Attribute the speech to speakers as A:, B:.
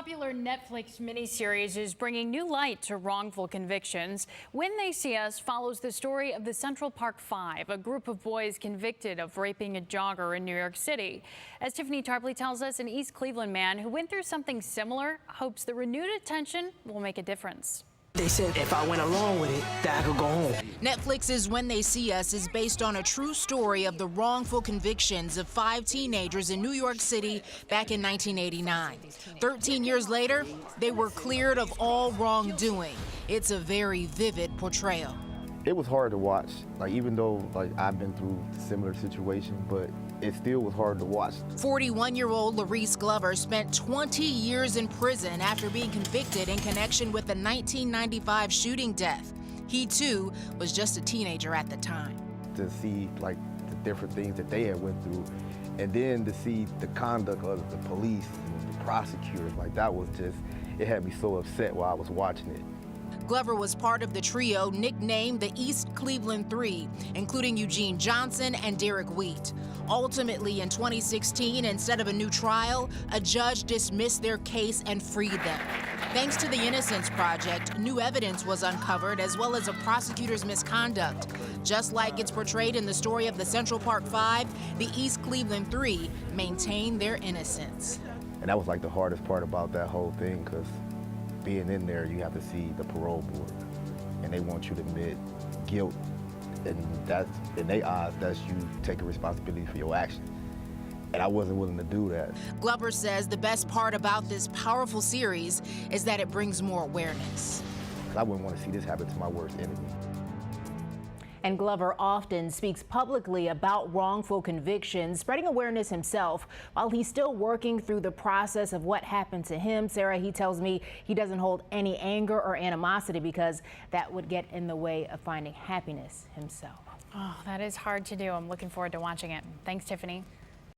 A: popular Netflix miniseries is bringing new light to wrongful convictions. When They See Us follows the story of the Central Park Five, a group of boys convicted of raping a jogger in New York City. As Tiffany Tarpley tells us, an East Cleveland man who went through something similar hopes the renewed attention will make a difference.
B: They said if I went along with it, that I could go home.
C: Netflix's When They See Us is based on a true story of the wrongful convictions of 5 teenagers in New York City back in 1989. 13 years later, they were cleared of all wrongdoing. It's a very vivid portrayal.
D: It was hard to watch, even though I've been through a similar situation, but it still was hard to watch.
C: 41-year-old Larice Glover spent 20 years in prison after being convicted in connection with the 1995 shooting death. He too was just a teenager at the time.
D: To see the different things that they had went through, and then to see the conduct of the police and the prosecutors, that was just, it had me so upset while I was watching it.
C: Glover was part of the trio nicknamed the East Cleveland Three, including Eugene Johnson and Derek Wheat. Ultimately, in 2016, instead of a new trial, a judge dismissed their case and freed them. Thanks to the Innocence Project, new evidence was uncovered, as well as a prosecutor's misconduct. Just like it's portrayed in the story of the Central Park Five, the East Cleveland Three maintained their innocence.
D: And that was the hardest part about that whole thing, because being in there, you have to see the parole board, and they want you to admit guilt, and that's, in their eyes, that's you taking responsibility for your actions. And I wasn't willing to do that.
C: Glover says the best part about this powerful series is that it brings more awareness.
D: I wouldn't want to see this happen to my worst enemy.
E: And Glover often speaks publicly about wrongful convictions, spreading awareness himself while he's still working through the process of what happened to him. Sarah, he tells me he doesn't hold any anger or animosity because that would get in the way of finding happiness himself.
A: Oh, that is hard to do. I'm looking forward to watching it. Thanks, Tiffany.